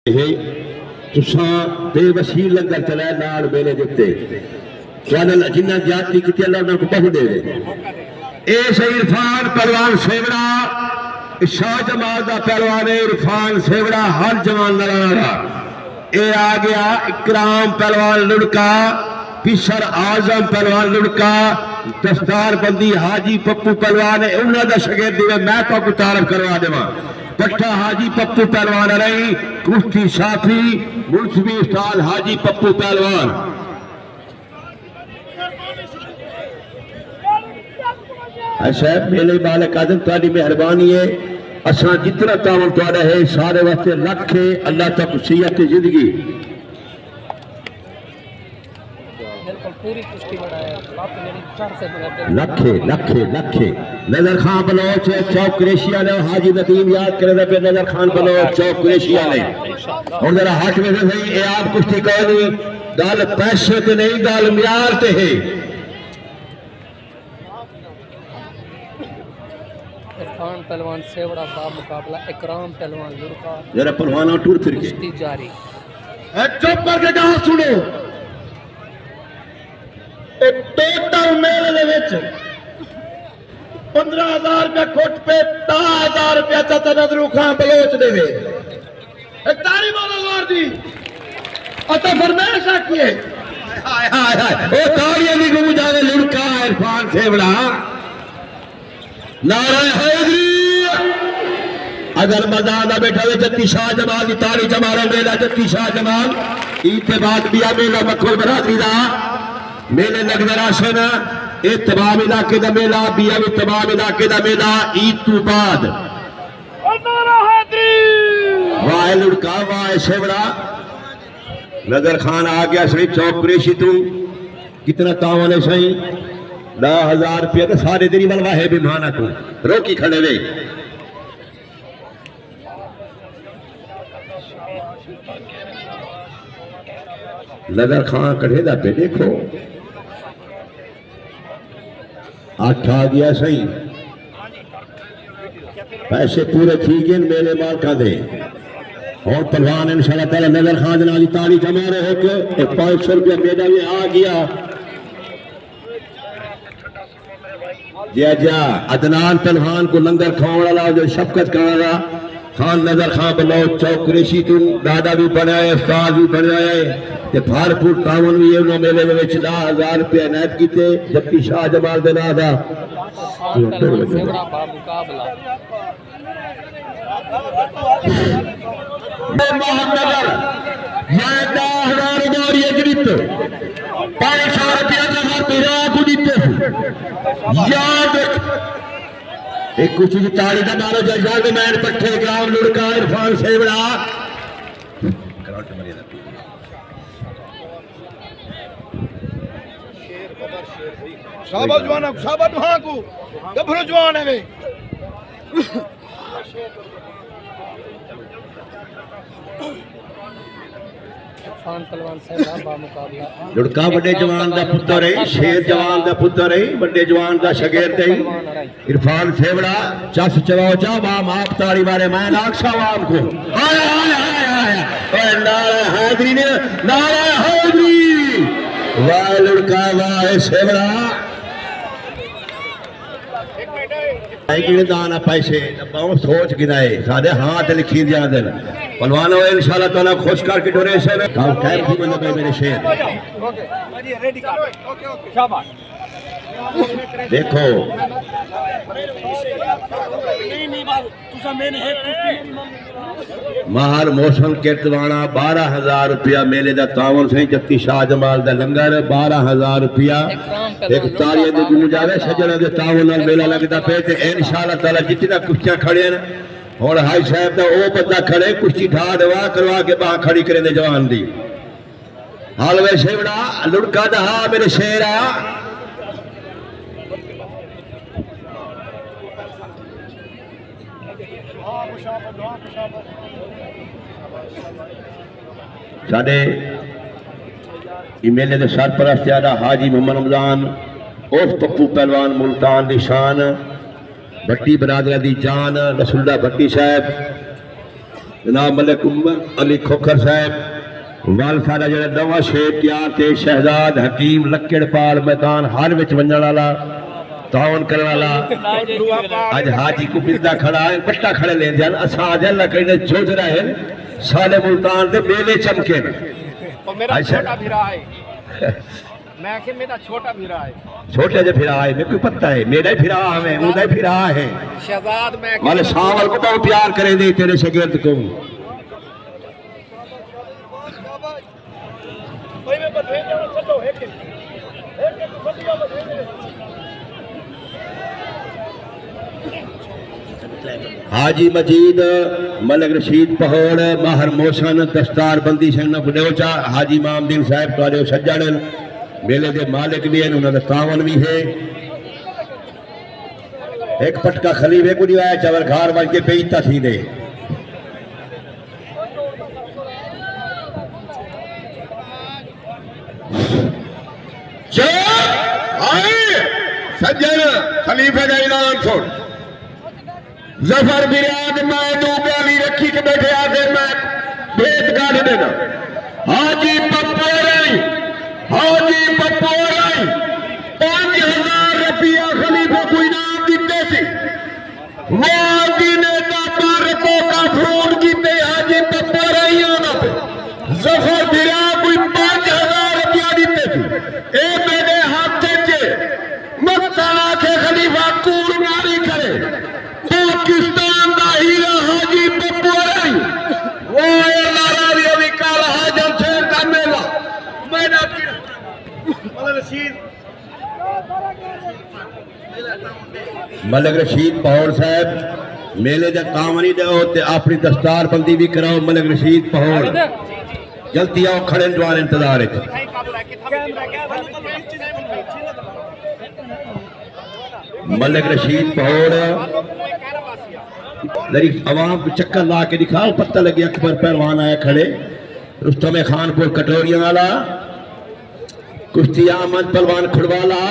तुसा बेवसी लंगर चलाया नाल मेले दिते जिन्ना ज्यादती की अल्लाह उन्होंने बहु दे इरफान पहलवान सेवड़ा शाह जमाल का पहलवान है। इरफान सेवड़ा हर जवान लड़ा ये आ गया। इकराम पहलवान लुड़का, पिसर आजम पहलवान लुड़का, दस्तार बंदी हाजी पप्पू पहलवान है उन्होंने शगिर्द मैं तो तारफ करवा देवा। पट्टा हाजी पप्पू पहलवान रही, कुश्ती साफी मुंसबी उस्ताद हाजी पप्पू पहलवान। अच्छा मेले मालिक आदम तारी मेहरबानी है। असा जितना तावन तुहाडा है सारे वास्ते लख है। अल्लाह तक सेहत जिंदगी लखे लखे लखे। नजर खान बलोच चौक कुरैशिया ने हाजी नदीम याद करे पे नजर खान बलोच चौक कुरैशिया ने और जरा हट में सही ये आप कुश्ती कह नहीं गल पैसे ते नहीं गल म्यार ते है। इरफान पहलवान सेवड़ा का मुकाबला इकराम पहलवान लुड़का। जरा पहलवान टूर फिर के कुश्ती जारी। चुप करके कहा सुनो। टोटल मेले दे विच 15,000 रुपया खुट पे 10,000 रुपया चाचा नजरू खान बलोच देवे। तारी बोलो जोर दी अता फरमाइश आखिए हाय हाय हाय ओ ताड़ियां दी गूंज जावे लुड़का इरफान सेवड़ा नारा हैदरी। अगर मैदान बैठा हुए जत्ती शाह जमाल की ताड़ी जमारा मेला जत्ती शाह जमाल ईद बाद बिया मेला मखोल बरादरी का मेले लगते राशन ये तमाम इलाके का मेला बिया भी तमाम इलाके का मेला ईद तो बाद। वाह लुड़का वाह सेवड़ा। नजर खान आ गया सही चौक कुरैशी तू कितना तावन है सही 10,000 रुपया तो सारे तेरी वाला है भी माना तू रोकी खड़े वे। नजर खान कढ़े दा पे देखो 8 आ गया सही पैसे पूरे ठीक है मेरे मालका दे और पहलवान इंशाल्लाह ताला नजर खान जनाब की ताली जमा रहे हो 500 रुपया मेरा भी आ गया। जा अदनान पहलवान को लंगर खाने वाला जो शफकत करने वाला खान नजर खान बलोच चौक कुरैशी तू दादा भी बनाया उस्ताद भी बनाया ते भरपूर तावन भी है उन्होंने मेले में 10,000 रुपया इनायत किए जबकि शाह जमाल दे नाम दा एक कुछ ताड़ी का मारो जजमान मैन पट्टे ग्राम लुड़का इरफान सेवड़ा शाबाश जवान शाबाश वहां को गभरू जवान है वे लुड़का बड़े जवान का पुत्र है शेर जवान का पुत्र है बड़े जवान का शगिर्द है इरफान सेवड़ा चस चलाओ चा वाम आप ताड़ी मारे मैं नाक्षा वाम को आया आया आया आया नारा हैदरी ने नारा हैदरी वाह लुड़का वाह सेवड़ा दान पैसे बहुत सोच गिनाए सारे हाथ लिखी दिया दिन पहलवान इंशाल्लाह ताला खुश करके डोनेशन मेरे शेर देखो महर मौसम कीर्तवाना 12,000 रुपया मेले का तावन से जत्ती शाह जमाल का लंगर 12,000 रुपया एक तालियां दी गूंज आवे सजणा दे तावन नाल मेला लगदा पे ते इंशाल्लाह ताला जितना कुश्तियां खड़े हैं और हाई साहब का वो बंदा खड़े कुश्ती ठा दवा करवा के बाह खड़ी करे दे जवान दी हाल वे सेवड़ा लुड़का दहा मेरे शेर आ साडे मेले के सरपरस्त हाजी मोहम्मद रमजान उस पप्पू पहलवान मुल्तान की शान भट्टी बरादरा की जान रसुल्ला भट्टी साहब जनाब मलिक उमर अली खोखर साहब वाल सारा जो नवा शेर तैयार थे शहजाद हकीम लक्कड़पाल मैदान हर विच वंजण वाला तावन करने वाला आज हाजी को बिंदा खड़ा है पट्टा खड़े लेंदे हैं असा अल्लाह कहने जोज रहे साले मुल्तान दे मेले चमके ने और मेरा छोटा भिरा है मैं कि मेरा छोटा भिरा है छोटे जे फिरा है मेरे को पता है मेरा ही फिरा है उदा ही फिरा है शहजाद मैं माले शावल को बहुत प्यार करे दे तेरे शागिर्द को भाई मैं बधे चलो एक बढ़िया बधे हाजी मजीद मलिक रशीद पहोड़ माहर मोशन दस्तार बंदी सन बुनेवचा हाजी मामदीन साहब तुहाडे सज्जण मेले दे मालिक भी हैं उन्होंने तावन भी है एक पटका खलीफे को दिवाया चावल घर बन के पेईता थी दे सज्जन खलीफे का ऐलान सुन जफर बिराद मैं दो गाली रखी के बैठे आगे मैं भेद काट देना हाजी पप्पोराई 5,000 रुपया खलीफा को इनाम दिते थे वादी ने दाता रखो का फोन कीते हाजी पप्पोराई होना पे जफर बिराद कोई 5,000 रुपया दिते थे ए मेरे हाथ से मत तना के खलीफा कूड़ मारी करे पाकिस्तान का हीरा हाजी पप्पोराई वो नारावी अभी काल हाजम शेर का मेला मैंने मलिक रशीद पहोड़ साहब मेले का काम नहीं दो ते अपनी दस्तार बंदी भी कराओ मलिक रशीद पहोड़ जल्दी आओ खड़े जवान इंतजार है मलिक रशीद पहोड़ लरी अवाम को चक्कर ला के दिखाओ पता लगे अकबर पहलवान आया खड़े रुस्तम खानपुर कटोरिया वाला कुश्ती अहमद पहलवान खुड़वाला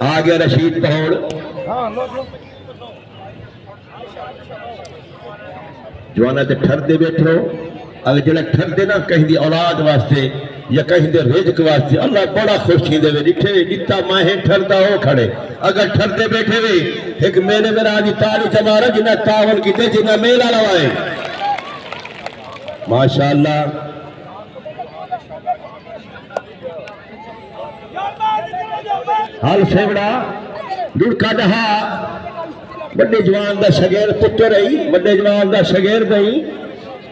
आ गया रशीद पहोड़ जवाना ते ठरदे बैठो अगर जरा ठरदे ना कहीं दी औलाद वास्ते या कहीं दे रिज़्क वास्ते अल्लाह बड़ा खुश थी देवे दिखे दिता माहे ठरदा हो खड़े अगर ठरदे बैठे वे एक मेले में राजी ताली जमारा जिन्ना तावन कीते जिन्ना मेला लवाए माशाअल्लाह हाल सेवड़ा लुड़का दहा बड़े जवान दा शगेर पुत्र रही बड़े जवान दा शगेर रही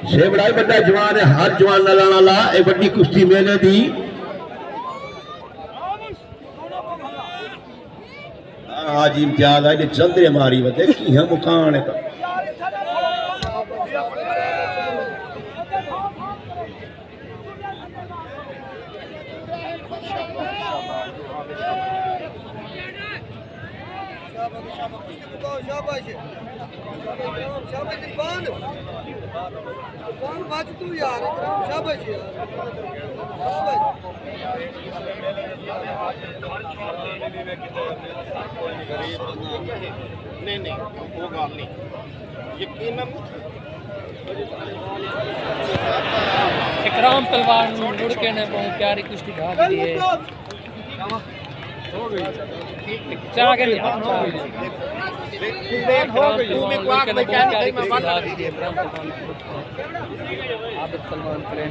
सेवड़ा ही बड़ा जवान है हर जवान नाल वाला ए बड़ी कुश्ती मेले दी आज इम्तियाज है चंद्रे मारी वे देखी है मुकान है नहीं वो गल नहीं यकीनन इकराम पहलवान लुड़के ने बहुत प्यारी कुश्ती ढाल दी है चला के आबिद पहलवान करें